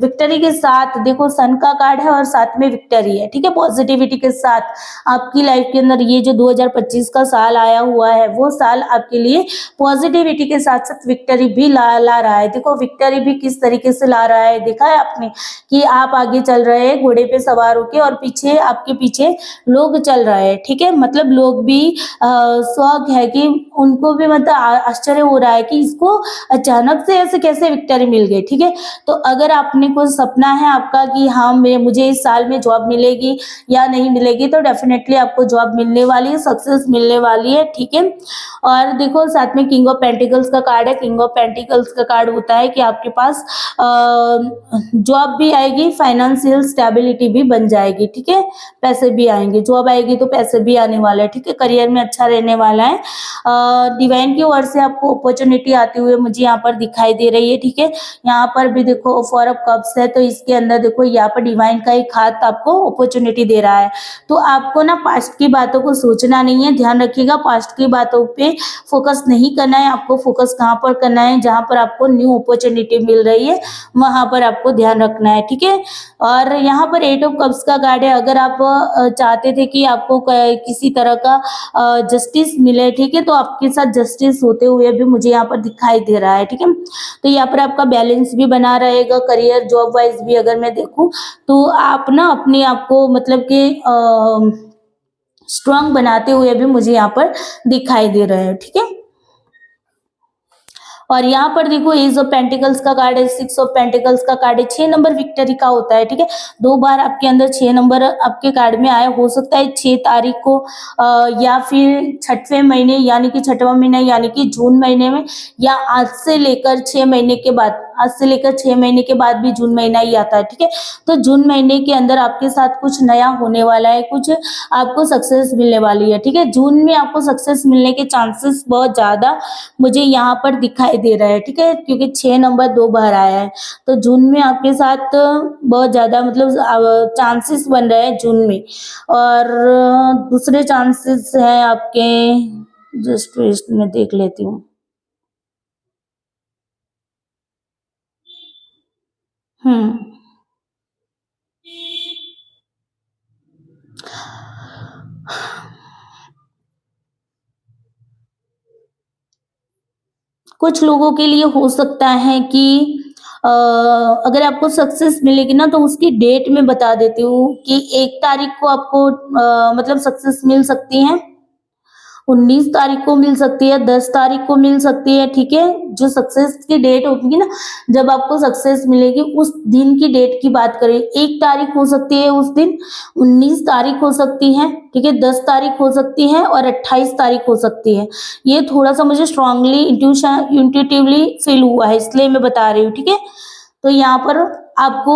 विक्ट्री के साथ देखो सन का कार्ड है और साथ में विक्ट्री है, ठीक है। पॉजिटिविटी के साथ आपकी लाइफ के अंदर ये जो 2025 का साल आया हुआ है वो साल आपके लिए पॉजिटिविटी के साथ साथ विक्ट्री भी ला रहा है। देखो विक्ट्री भी किस तरीके से ला रहा है, देखा है आपने कि आप आगे चल रहे हैं घोड़े पे सवार होके और पीछे आपके पीछे लोग चल रहे हैं, ठीक है। मतलब लोग भी शौक है कि उनको भी मतलब आश्चर्य हो रहा है कि इसको अचानक से ऐसे कैसे विक्ट्री मिल गई, ठीक है। तो अगर आपने कोई सपना है आपका कि हाँ मुझे इस साल में जॉब मिलेगी या नहीं मिलेगी, तो डेफिनेटली आपको जॉब मिलने वाली है, सक्सेस मिलने वाली है, ठीक है। और देखो साथ में किंग ऑफ पेंटिकल्स का कार्ड है। किंग ऑफ पेंटिकल्स का कार्ड होता है कि आपके पास जॉब भी आएगी, फाइनेंशियल स्टेबिलिटी भी बन जाएगी, ठीक है, पैसे भी आएंगे, जॉब आएगी तो पैसे भी आने वाले हैं, ठीक है, करियर में अच्छा रहने वाला है। डिवाइन की ओर से आपको अपॉर्चुनिटी आते हुए मुझे यहाँ पर दिखाई दे रही है, ठीक है। यहाँ पर भी देखो 4 ऑफ कप्स है, तो इसके अंदर देखो यहाँ पर डिवाइन का एक हाथ आपको अपॉर्चुनिटी दे रहा है। तो आपको ना पास्ट की बातों को सोचना नहीं है, ध्यान रखिएगा, पास्ट की बातों पे फोकस नहीं करना है। आपको फोकस कहाँ पर करना है, जहाँ पर आपको न्यू अपॉर्चुनिटी मिल रही है वहां पर आपको ध्यान रखना है, ठीक है। और यहाँ पर 8 ऑफ कप्स का कार्ड है। अगर आप चाहते थे कि आपको किसी तरह का जस्टिस मिले, ठीक है, तो आपके साथ जस्टिस होते हुए भी मुझे यहाँ पर दिखाई दे रहा है, ठीक है। तो यहाँ पर आपका बैलेंस भी बना रहेगा, करियर जॉब वाइज भी अगर मैं देखूं तो आप ना अपने आप को मतलब कि स्ट्रांग बनाते हुए भी मुझे यहाँ पर दिखाई दे रहे हैं, ठीक है। और यहाँ पर देखो एज ऑफ पेंटिकल्स का कार्ड है, 6 ऑफ पेंटिकल्स का कार्ड है, 6 नंबर विक्ट्री का होता है, ठीक है। 2 बार आपके अंदर 6 नंबर आपके कार्ड में आया, हो सकता है 6 तारीख को या फिर 6वें महीने यानी कि 6वां महीना यानी कि जून महीने में, या आज से लेकर 6 महीने के बाद, आज से लेकर 6 महीने के बाद भी जून महीना ही आता है, ठीक है। तो जून महीने के अंदर आपके साथ कुछ नया होने वाला है, कुछ आपको सक्सेस मिलने वाली है, ठीक है। जून में आपको सक्सेस मिलने के चांसेस बहुत ज्यादा मुझे यहाँ पर दिखाई दे रहा है, ठीक है, क्योंकि 6 नंबर 2 बार आया है। तो जून में आपके साथ बहुत ज्यादा मतलब चांसेस बन रहे हैं जून में। और दूसरे चांसेस हैं आपके, जस्ट मैं देख लेती हूँ। कुछ लोगों के लिए हो सकता है कि अगर आपको सक्सेस मिलेगी ना तो उसकी डेट मैं बता देती हूँ कि 1 तारीख को आपको मतलब सक्सेस मिल सकती है, 19 तारीख को मिल सकती है, 10 तारीख को मिल सकती है, ठीक है। जो सक्सेस की डेट होगी ना, जब आपको सक्सेस मिलेगी उस दिन की डेट की बात करें, 1 तारीख हो सकती है उस दिन, 19 तारीख हो सकती है, ठीक है, 10 तारीख हो सकती है और 28 तारीख हो सकती है। ये थोड़ा सा मुझे स्ट्रांगली इंट्यूटिवली फील हुआ है, इसलिए मैं बता रही हूँ, ठीक है। तो यहाँ पर आपको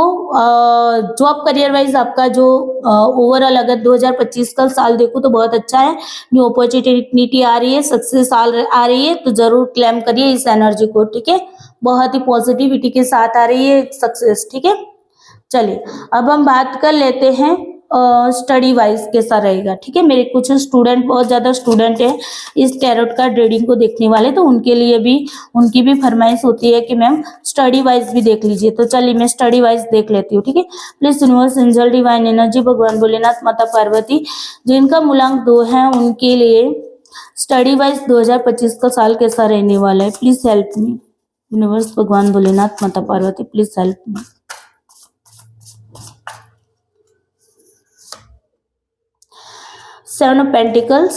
जॉब करियर वाइज आपका जो ओवरऑल अगर 2025 का साल देखो तो बहुत अच्छा है, न्यू अपॉर्चुनिटी आ रही है, सक्सेस आ रही है, तो जरूर क्लेम करिए इस एनर्जी को, ठीक है। बहुत ही पॉजिटिविटी के साथ आ रही है सक्सेस, ठीक है। चलिए अब हम बात कर लेते हैं स्टडी वाइज कैसा रहेगा, ठीक है। मेरे कुछ स्टूडेंट, बहुत ज्यादा स्टूडेंट है इस टैरोट कार्ड रीडिंग को देखने वाले, तो उनके लिए भी उनकी भी फरमाइश होती है कि मैम स्टडी वाइज भी देख लीजिए। तो चलिए मैं स्टडी वाइज देख लेती हूँ, ठीक है। Please universe angel divine energy भगवान भोलेनाथ माता पार्वती जिनका मूलांक 2 है उनके लिए स्टडी वाइज 2025 का साल कैसा रहने वाला है, प्लीज हेल्प मी। यूनिवर्स भगवान भोलेनाथ माता Parvati please help me. Seven of Pentacles,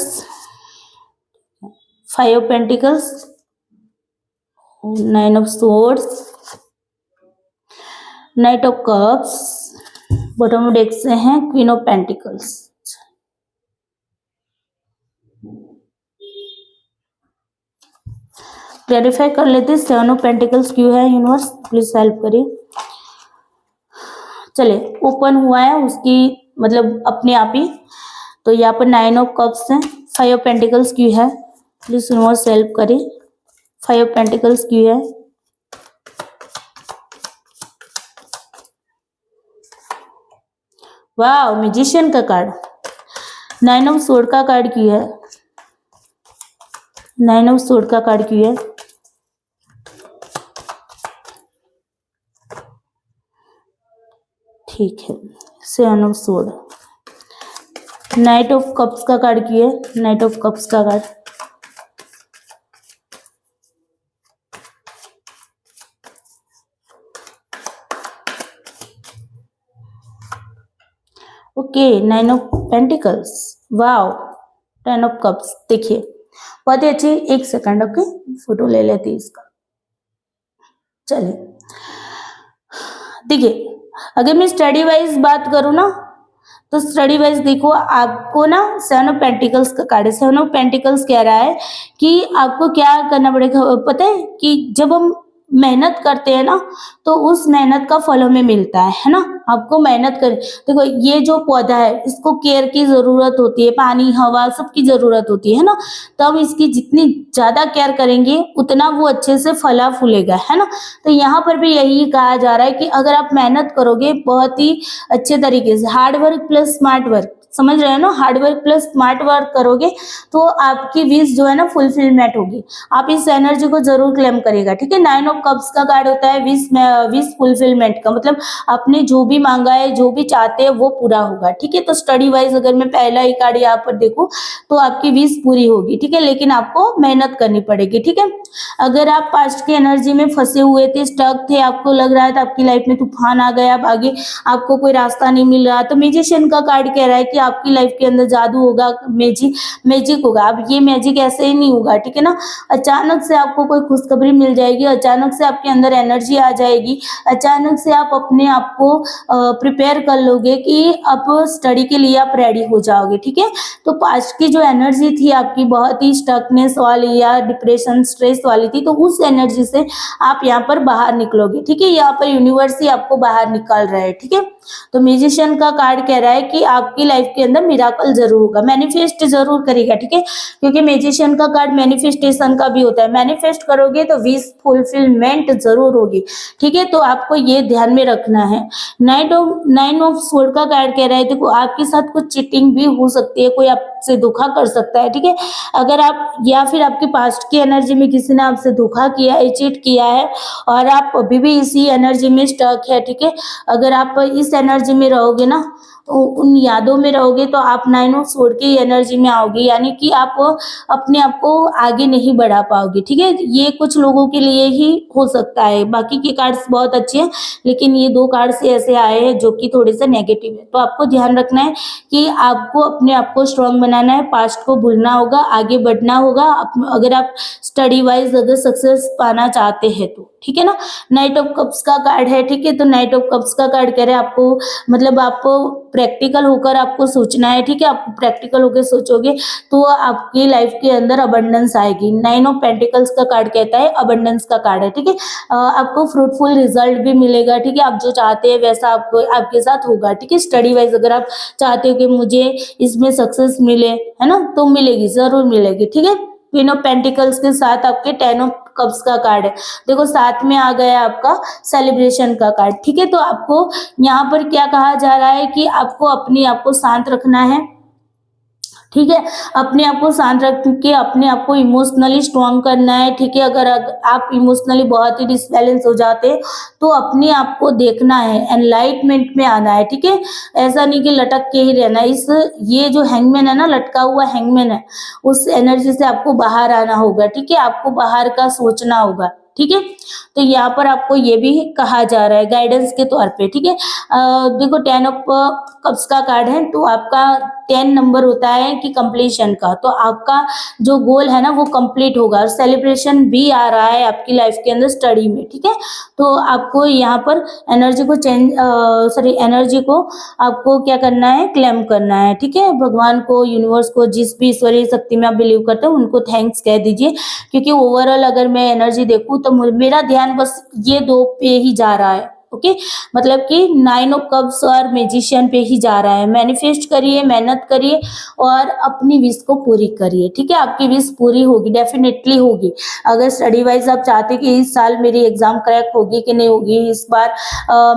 5 of Pentacles, 9 of Swords, Knight of Cups, bottom of deck से हैं क्वीन ऑफ पेंटिकल्स। क्लैरिफाई कर लेते हैं 7 ऑफ पेंटिकल्स क्यों है, यूनिवर्स प्लीज हेल्प करिए। चले ओपन हुआ है उसकी मतलब अपने आप ही, तो यहाँ पर 9 ऑफ कप्स है, 5 ऑफ पेंटिकल्स क्यों है, प्लीज यूनिवर्स हेल्प करिए। 5 ऑफ पेंटिकल्स क्यों है, वाह, म्यूजिशियन का कार्ड। 9 ऑफ सोर्ड का कार्ड की है। 9 ऑफ सोर्ड का कार्ड की है। ठीक है, 7 of sword. Night of cups का कार्ड की है। नाइट ऑफ कप्स का card. Okay, 9 of pentacles. Wow, 10 of cups. देखिए बहुत ही अच्छी। एक सेकंड, ओके, फोटो ले लेती इसका। चलिए देखिए, अगर मैं स्टडी वाइज बात करूँ ना, तो स्टडी वाइज देखो, आपको ना 7 ऑफ पेंटिकल्स का कार्ड है। 7 ऑफ पेंटिकल्स कह रहा है कि आपको क्या करना पड़ेगा पता है, कि जब हम मेहनत करते हैं ना, तो उस मेहनत का फल हमें मिलता है ना। आपको मेहनत कर, देखो ये जो पौधा है इसको केयर की जरूरत होती है, पानी हवा सबकी जरूरत होती है ना। तो हम इसकी जितनी ज्यादा केयर करेंगे उतना वो अच्छे से फला फूलेगा, है ना। तो यहाँ पर भी यही कहा जा रहा है कि अगर आप मेहनत करोगे बहुत ही अच्छे तरीके से, hard work plus smart work, समझ रहे हो ना, hard work plus smart work करोगे तो आपकी विश जो है ना फुलफिलमेंट होगी। आप इस एनर्जी को जरूर क्लेम करेगा, ठीक है। 9 ऑफ कप्स का कार्ड होता है विश फुलफिलमेंट का, मतलब आपने जो भी मांगा है, जो भी चाहते हैं वो पूरा होगा, ठीक है। तो स्टडी वाइज अगर मैं पहला ही कार्ड यहाँ पर देखूं तो आपकी विश पूरी होगी, ठीक है, लेकिन आपको मेहनत करनी पड़ेगी, ठीक है। अगर आप पास्ट की एनर्जी में फंसे हुए थे, स्टक थे, आपको लग रहा था आपकी लाइफ में तूफान आ गया, अब आगे आपको कोई रास्ता नहीं मिल रहा, तो म्यूजिशियन का कार्ड कह रहा है कि आपकी लाइफ के अंदर जादू होगा, मैजिक होगा। अब ये मैजिक ऐसे ही नहीं होगा, ठीक है ना। अचानक से आपको कोई खुशखबरी मिल जाएगी, अचानक से आपके अंदर एनर्जी आ जाएगी, अचानक से आप अपने आप को प्रिपेयर कर लोगे कि अब स्टडी के लिए आप रेडी हो जाओगे, ठीक है। तो पास्ट की जो एनर्जी थी आपकी बहुत ही स्टकनेस वाली या डिप्रेशन स्ट्रेस वाली थी, तो उस एनर्जी से आप यहाँ पर बाहर निकलोगे, ठीक है। यहाँ पर यूनिवर्स ही आपको बाहर निकाल रहा है, ठीक है। तो म्यूजिशियन का कार्ड कह रहा है कि आपकी लाइफ के अंदर मिराकल जरूर होगा, मैनिफेस्ट जरूर करेगा, ठीक है, क्योंकि म्यूजिशियन का कार्ड मैनिफेस्टेशन का भी होता है। मैनिफेस्ट करोगे तो विश फुलफिलमेंट जरूर होगी, ठीक है। तो आपको ये ध्यान में रखना है। 9 ऑफ सोर्ड का कार्ड कह रहा है देखो आपके साथ कुछ चीटिंग भी हो सकती है, कोई आपसे धोखा कर सकता है, ठीक है। अगर आप या फिर आपके पास्ट की एनर्जी में किसी ने आपसे धोखा किया है, चीट किया है और आप अभी भी इसी एनर्जी में स्टक है, ठीक है। अगर आप इस एनर्जी में रहोगे ना, तो उन यादों में रहोगे तो आप 9 ऑफ सोर्ड की एनर्जी में आओगे, यानी कि आप अपने आप को आगे नहीं बढ़ा पाओगे, ठीक है। ये कुछ लोगों के लिए ही हो सकता है, बाकी के कार्ड्स बहुत अच्छे हैं, लेकिन ये 2 कार्ड्स ऐसे आए हैं जो कि थोड़े से नेगेटिव है। तो आपको ध्यान रखना है कि आपको अपने आप को स्ट्रांग बनाना है, पास्ट को भूलना होगा, आगे बढ़ना होगा। अगर आप स्टडी वाइज अगर सक्सेस पाना चाहते हैं तो, ठीक है ना। नाइट ऑफ कप्स का कार्ड है, ठीक है। तो नाइट ऑफ कप्स का कार्ड कह रहे हैं आपको, मतलब आपको प्रैक्टिकल होकर आपको सोचना है, ठीक है। आप प्रैक्टिकल होकर सोचोगे तो आपकी लाइफ के अंदर अबंडेंस आएगी। 9 ऑफ पेंटिकल्स का कार्ड कहता है अबंडेंस का कार्ड है, ठीक है। आपको फ्रूटफुल रिजल्ट भी मिलेगा, ठीक है। आप जो चाहते हैं वैसा आपको आपके साथ होगा, ठीक है। स्टडी वाइज अगर आप चाहते हो कि मुझे इसमें सक्सेस मिले, है ना, तो मिलेगी, जरूर मिलेगी, ठीक है। क्वीन ऑफ पेंटिकल्स के साथ आपके 10 ऑफ कप्स का कार्ड है, देखो साथ में आ गया आपका सेलिब्रेशन का कार्ड, ठीक है। तो आपको यहाँ पर क्या कहा जा रहा है कि आपको अपने आप को शांत रखना है, ठीक है। अपने आप को शांत रख के अपने आप को इमोशनली स्ट्रांग करना है, ठीक है। अगर आप इमोशनली बहुत ही डिसबैलेंस हो जाते हैं तो अपने आप को देखना है, एनलाइटमेंट में आना है, ठीक है। ऐसा नहीं कि लटक के ही रहना है। इस ये जो हैंगमैन है ना, लटका हुआ हैंगमैन है, उस एनर्जी से आपको बाहर आना होगा, ठीक है। आपको बाहर का सोचना होगा, ठीक है। तो यहाँ पर आपको ये भी कहा जा रहा है गाइडेंस के तौर पे, ठीक है। देखो 10 ऑफ कप्स का कार्ड है, तो आपका 10 नंबर होता है कि कंप्लीशन का, तो आपका जो गोल है ना वो कंप्लीट होगा, और सेलिब्रेशन भी आ रहा है आपकी लाइफ के अंदर स्टडी में, ठीक है। तो आपको यहाँ पर एनर्जी को एनर्जी को आपको क्या करना है, क्लेम करना है, ठीक है। भगवान को, यूनिवर्स को, जिस भी ईश्वरीय शक्ति में आप बिलीव करते हो उनको थैंक्स कह दीजिए, क्योंकि ओवरऑल अगर मैं एनर्जी देखूं तो मेरा ध्यान बस ये 2 पे ही जा रहा है, ओके, मतलब कि 9 ऑफ कप्स और मैजिशियन पे ही जा रहा है। मैनिफेस्ट करिए, मेहनत करिए और अपनी विश को पूरी करिए, ठीक है। आपकी विश पूरी होगी, डेफिनेटली होगी। अगर स्टडी वाइज आप चाहते कि इस साल मेरी एग्जाम क्रैक होगी कि नहीं होगी, इस बार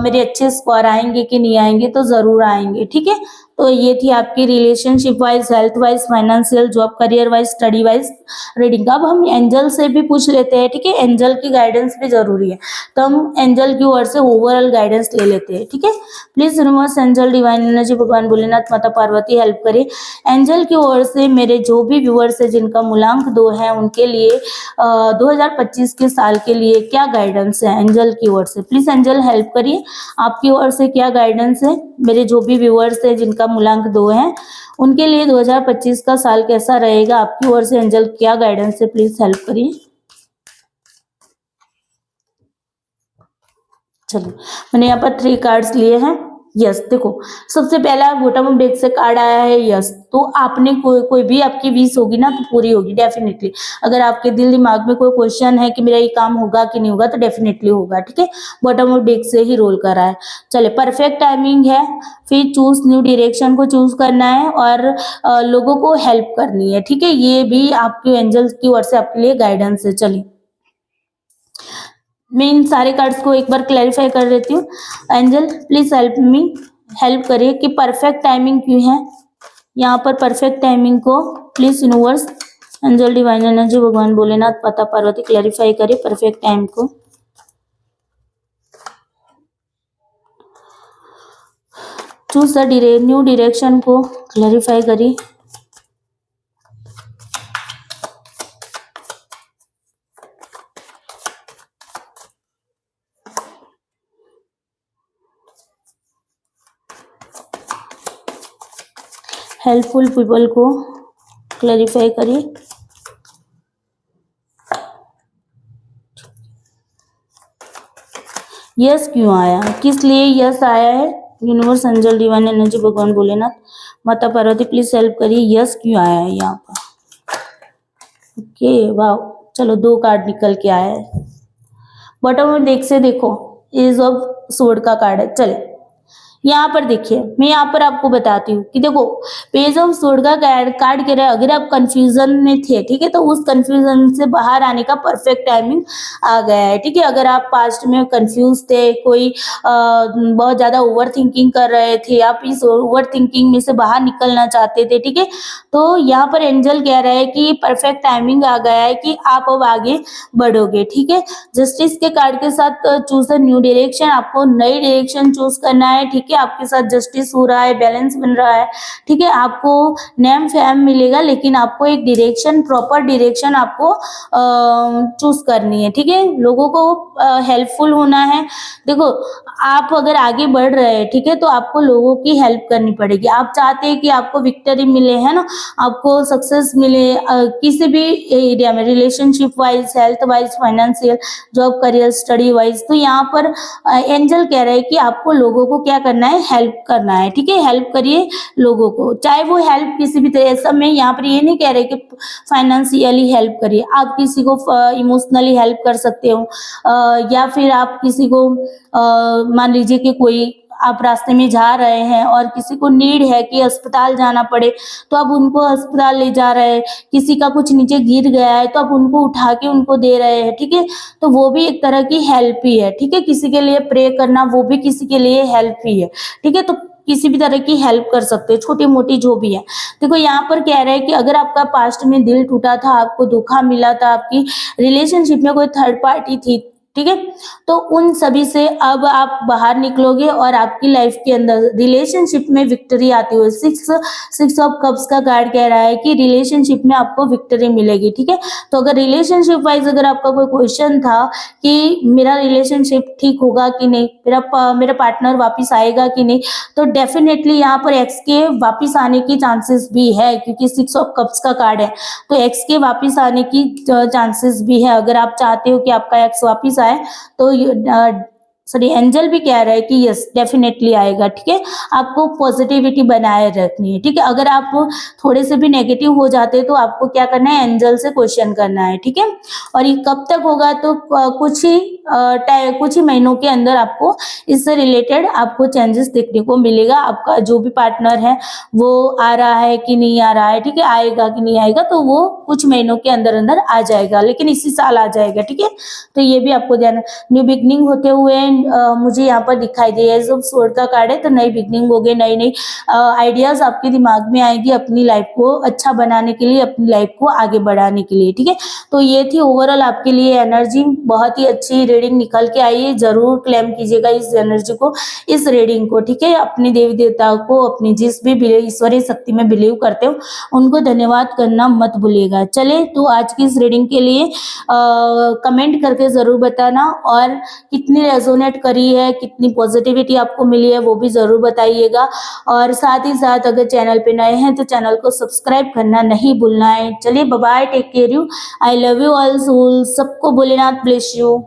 मेरे अच्छे स्कोर आएंगे कि नहीं आएंगे, तो जरूर आएंगे, ठीक है। तो ये थी आपकी relationship wise, health wise, financial, job, career wise, study wise reading. अब हम एंजल से भी पूछ लेते हैं, ठीक है। एंजल की गाइडेंस भी जरूरी है, तो हम एंजल की ओर से ओवरऑल गाइडेंस ले लेते हैं, ठीक है। Please universe, angel, divine energy, भगवान भोलेनाथ, माता पार्वती हेल्प करे। एंजल की ओर से मेरे जो भी व्यूअर्स है जिनका मूलांक 2 है, उनके लिए 2025 के साल के लिए क्या गाइडेंस है एंजल की ओर से। प्लीज एंजल हेल्प करिए, आपकी ओर से क्या गाइडेंस है। मेरे जो भी व्यूअर्स है जिनका मूलांक 2 है, उनके लिए 2025 का साल कैसा रहेगा, आपकी ओर से एंजल क्या गाइडेंस है, प्लीज हेल्प करिए। चलिए, मैंने यहाँ पर 3 कार्ड्स लिए हैं। यस, देखो सबसे पहला बॉटम ऑफ डेक से कार्ड आया है यस। तो आपने कोई भी आपकी विश होगी ना तो पूरी होगी डेफिनेटली। अगर आपके दिल दिमाग में कोई क्वेश्चन है कि मेरा ये काम होगा कि नहीं होगा, तो डेफिनेटली होगा, ठीक है। बॉटम ऑफ डेक से ही रोल कर रहा है। चले, परफेक्ट टाइमिंग है, फिर चूज न्यू डायरेक्शन को चूज करना है और लोगों को हेल्प करनी है, ठीक है। ये भी आपके एंजल्स की ओर से आपके लिए गाइडेंस है। चलिए, मैं इन सारे कार्ड्स को एक बार क्लैरिफाई कर देती हूँ। Angel please help me, help करिए कि परफेक्ट टाइमिंग क्यों है यहाँ पर। परफेक्ट टाइमिंग को please universe, angel, divine energy, भगवान भोलेनाथ, माता पार्वती क्लैरिफाई करिए परफेक्ट टाइम को। चूज द न्यू डायरेक्शन को क्लैरिफाई करिए। हेल्पफुल पीपल को क्लैरिफाई करिए। यस क्यों आया, किस लिए यस आया है। यूनिवर्स, एंजल, डिवाइन एनर्जी, भगवान भोलेनाथ, माता पार्वती प्लीज हेल्प करिए। यस क्यों आया है यहाँ पर। ओके, वाह, चलो 2 कार्ड निकल के आया है। बॉटम में देख से देखो, एज ऑफ स्वॉर्ड का कार्ड है। चले, यहाँ पर देखिए, मैं यहाँ पर आपको बताती हूँ कि देखो पेज ऑफ स्वॉर्ड का कार्ड कह रहा है, अगर आप कंफ्यूजन में थे, ठीक है, तो उस कंफ्यूजन से बाहर आने का परफेक्ट टाइमिंग आ गया है, ठीक है। अगर आप पास्ट में कंफ्यूज थे, कोई बहुत ज्यादा ओवर थिंकिंग कर रहे थे, आप इस ओवर थिंकिंग में से बाहर निकलना चाहते थे, ठीक है, तो यहाँ पर एंजल कह रहा है कि परफेक्ट टाइमिंग आ गया है कि आप अब आगे बढ़ोगे, ठीक है। जस्टिस के कार्ड के साथ चूज अ न्यू डायरेक्शन, आपको नई डायरेक्शन चूज करना है, ठीक है। आपके साथ जस्टिस हो रहा है, बैलेंस बन रहा है, ठीक है। आपको नेम फेम मिलेगा, लेकिन आपको एक डायरेक्शन, प्रॉपर डायरेक्शन आपको चूज करनी है, ठीक है। लोगों को हेल्पफुल होना है। देखो, आप अगर आगे बढ़ रहे हैं, ठीक है, तो आपको लोगों की हेल्प करनी पड़ेगी। आप चाहते हैं कि आपको विक्ट्री मिले, है ना, आपको सक्सेस मिले किसी भी एरिया में, relationship wise, health wise, financial, job, career, study wise. तो यहाँ पर एंजल कह रहे हैं कि आपको लोगों को क्या करना है, हेल्प करना है, ठीक है। हेल्प करिए लोगों को, चाहे वो हेल्प किसी भी तरह। सब में यहाँ पर ये नहीं कह रहे कि फाइनेंशियली हेल्प करिए, आप किसी को इमोशनली हेल्प कर सकते हो, या फिर आप किसी को मान लीजिए कि कोई आप रास्ते में जा रहे हैं और किसी को नीड है कि अस्पताल जाना पड़े, तो आप उनको अस्पताल ले जा रहे हैं। किसी का कुछ नीचे गिर गया है तो आप उनको उठा के उनको दे रहे हैं, ठीक है। तो वो भी एक तरह की हेल्प ही है, ठीक है। किसी के लिए प्रे करना, वो भी किसी के लिए हेल्प ही है, ठीक है। तो किसी भी तरह की हेल्प कर सकते हो, छोटी मोटी जो भी है। देखो, यहाँ पर कह रहा है कि अगर आपका पास्ट में दिल टूटा था, आपको धोखा मिला था, आपकी रिलेशनशिप में कोई थर्ड पार्टी थी, ठीक है, तो उन सभी से अब आप बाहर निकलोगे और आपकी लाइफ के अंदर रिलेशनशिप में विक्ट्री आती हुई। 6 ऑफ कप्स का कार्ड कह रहा है कि रिलेशनशिप में आपको विक्ट्री मिलेगी, ठीक है। तो अगर रिलेशनशिप वाइज अगर आपका कोई क्वेश्चन था कि मेरा रिलेशनशिप ठीक होगा कि नहीं, मेरा पार्टनर वापस आएगा कि नहीं, तो डेफिनेटली यहाँ पर एक्स के वापस आने की चांसेस भी है, क्योंकि 6 ऑफ कप्स का कार्ड है, तो एक्स के वापस आने की चांसेस भी है। अगर आप चाहते हो कि आपका एक्स वापस आए, तो सॉरी एंजल भी कह रहा है कि यस डेफिनेटली आएगा, ठीक है। आपको पॉजिटिविटी बनाए रखनी है, ठीक है। अगर आप थोड़े से भी नेगेटिव हो जाते हैं तो आपको क्या करना है, एंजल से क्वेश्चन करना है, ठीक है। और ये कब तक होगा, तो कुछ ही महीनों के अंदर आपको इससे रिलेटेड आपको चेंजेस देखने को मिलेगा। आपका जो भी पार्टनर है वो आ रहा है कि नहीं आ रहा है, ठीक है, आएगा कि नहीं आएगा, तो वो कुछ महीनों के अंदर अंदर आ जाएगा, लेकिन इसी साल आ जाएगा, ठीक है। तो ये भी आपको ध्यान, न्यू बिगनिंग होते हुए मुझे यहाँ पर दिखाई दे रहा है। जब स्वord का कार्ड है तो नई बिगनिंग हो गई, नई नई आइडियाज आपके दिमाग में आएगी अपनी लाइफ को अच्छा बनाने के लिए, अपनी लाइफ को आगे बढ़ाने के लिए, ठीक है। तो ये थी ओवरऑल आपके लिए एनर्जी। बहुत ही अच्छी रीडिंग निकल के आई है, जरूर क्लेम कीजिएगा इस एनर्जी को, इस रीडिंग को, ठीक है। अपने देवी देवताओं को, अपनी जिस भी ईश्वरीय शक्ति में बिलीव करते हो उनको धन्यवाद करना मत भूलिएगा। चले तो आज की इस रीडिंग के लिए कमेंट करके जरूर बताना, और कितनी रेजोनेट करी है, कितनी पॉजिटिविटी आपको मिली है वो भी जरूर बताइएगा। और साथ ही साथ अगर चैनल पे नए हैं तो चैनल को सब्सक्राइब करना नहीं भूलना है। चलिए bye bye, take care you, I love you all soul, सबको भोलेनाथ ब्लेस यू।